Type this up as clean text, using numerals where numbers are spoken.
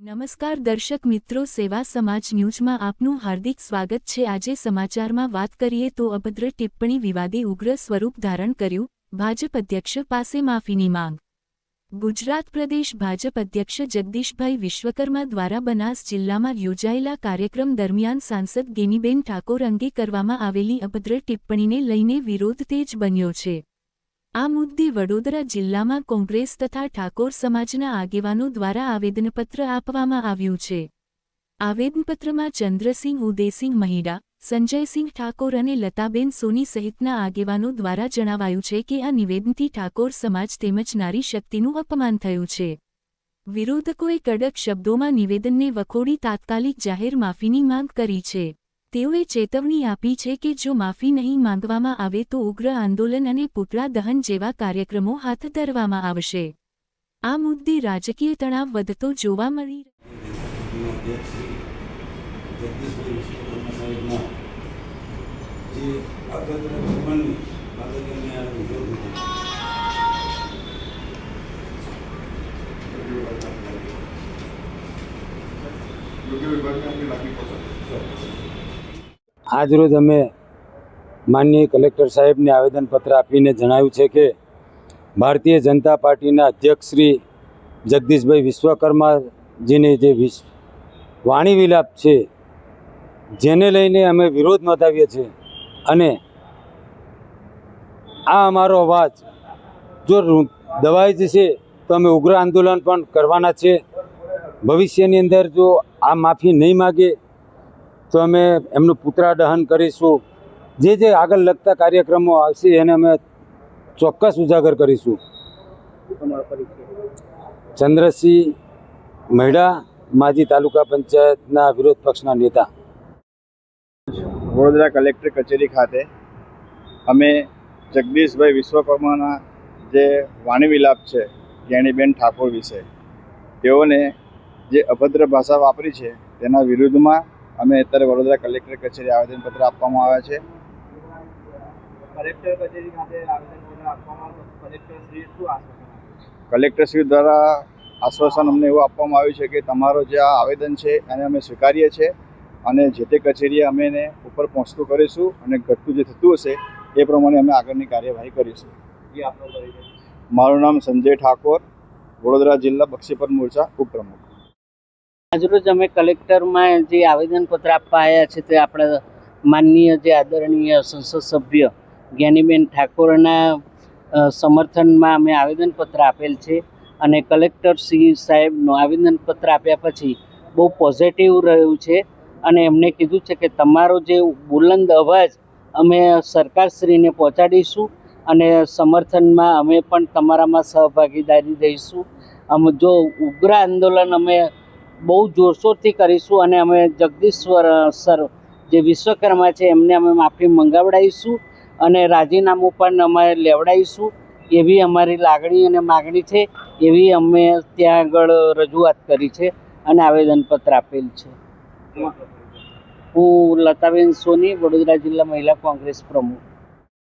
નમસ્કાર દર્શક મિત્રો, સેવા સમાજ ન્યૂઝમાં આપનું હાર્દિક સ્વાગત છે। આજે સમાચારમાં વાત કરીએ તો અભદ્ર ટિપ્પણી વિવાદે ઉગ્ર સ્વરૂપ ધારણ કર્યું, ભાજપ અધ્યક્ષ પાસે માફીની માંગ। ગુજરાત પ્રદેશ ભાજપ અધ્યક્ષ જગદીશભાઈ વિશ્વકર્મા દ્વારા બનાસ જિલ્લામાં યોજાયેલા કાર્યક્રમ દરમિયાન સાંસદ ગેનીબેન ઠાકોર અંગે કરવામાં આવેલી અભદ્ર ટિપ્પણીને લઈને વિરોધ તેજ બન્યો છે। આ મુદ્દે વડોદરા જિલ્લામાં કોંગ્રેસ તથા ઠાકોર સમાજના આગેવાનો દ્વારા આવેદનપત્ર આપવામાં આવ્યું છે। આવેદનપત્રમાં ચંદ્રસિંહ ઉદયસિંહ મહિડા, સંજયસિંહ ઠાકોર અને લતાબેન સોની સહિતના આગેવાનો દ્વારા જણાવાયું છે કે આ નિવેદનથી ઠાકોર સમાજ તેમજ નારી શક્તિનું અપમાન થયું છે। વિરોધકોએ કડક શબ્દોમાં નિવેદનને વખોડી તાત્કાલિક જાહેર માફીની માંગ કરી છે। તેઓએ ચેતવણી આપી છે કે જો માફી નહીં માંગવામાં આવે તો ઉગ્ર આંદોલન અને પુતળા દહન જેવા કાર્યક્રમો હાથ ધરવામાં આવશે। આ મુદ્દે રાજકીય તણાવ વધતો જોવા મળી આજરોજ અમે માનનીય કલેક્ટર સાહેબને આવેદનપત્ર આપીને જણાવ્યું છે કે ભારતીય જનતા પાર્ટીના અધ્યક્ષ શ્રી જગદીશભાઈ વિશ્વકર્માજીની જે વાણી વિલાપ છે, જેને લઈને અમે વિરોધ નોંધાવીએ છીએ અને આ અમારો અવાજ જો દબાઈ જશે તો અમે ઉગ્ર આંદોલન પણ કરવાના છે। ભવિષ્યની અંદર જો આ માફી નહીં માગે તો અમે એમનું પુતળા દહન કરીશું। જે આગળ લગતા કાર્યક્રમો આવશે એને અમે ચોક્કસ ઉજાગર કરીશું। ચંદ્રસિંહ મહિડા, માજી તાલુકા પંચાયતના વિરોધ પક્ષના નેતા। વડોદરા કલેક્ટર કચેરી ખાતે અમે જગદીશભાઈ વિશ્વકર્માના જે વાણી વિલાપ છે ગેનીબેન ઠાકોર વિશે, તેઓને જે અભદ્ર ભાષા વાપરી છે તેના વિરુદ્ધમાં અમે અત્યારે વડોદરા કલેક્ટર કચેરી આવેદનપત્ર આપવામાં આવ્યા છે। કલેક્ટર કચેરી ખાતે આવેદનપત્ર આપવામાં કલેક્ટરશ્રી દ્વારા આશ્વાસન અમને એવું આપવામાં આવ્યું છે કે તમારો જે આ આવેદન છે એને અમે સ્વીકારીએ છીએ અને જે તે કચેરીએ અમે એને ઉપર પહોંચતું કરીશું અને ઘટતું જે થતું હશે એ પ્રમાણે અમે આગળની કાર્યવાહી કરીશું। મારું નામ સંજય ઠાકોર, વડોદરા જિલ્લા બક્ષીપર મોરચા ઉપપ્રમુખ। આજરોજ અમે કલેક્ટરમાં જે આવેદનપત્ર આપવા આવ્યા છે તે આપણા માનનીય જે આદરણીય સંસદ સભ્ય જ્ઞાનીબેન ઠાકોરના સમર્થનમાં અમે આવેદનપત્ર આપેલ છે અને કલેક્ટર શ્રી સાહેબનું આવેદનપત્ર આપ્યા પછી બહુ પોઝિટિવ રહ્યું છે અને એમને કીધું છે કે તમારો જે બુલંદ અવાજ અમે સરકારશ્રીને પહોંચાડીશું અને સમર્થનમાં અમે પણ તમારામાં સહભાગીદારી દઈશું। જો ઉગ્ર આંદોલન અમે બહુ જોરશોરથી કરીશું અને અમે જગદીશ્વર સર જે વિશ્વકર્મા છે એમને અમે માફી મંગાવડાવીશું અને રાજીનામું પણ અમે લેવડાવીશું એવી અમારી લાગણી અને માગણી છે। એવી અમે ત્યાં આગળ રજૂઆત કરી છે અને આવેદનપત્ર આપેલ છે। હું લતાબેન સોની, વડોદરા જિલ્લા મહિલા કોંગ્રેસ પ્રમુખ।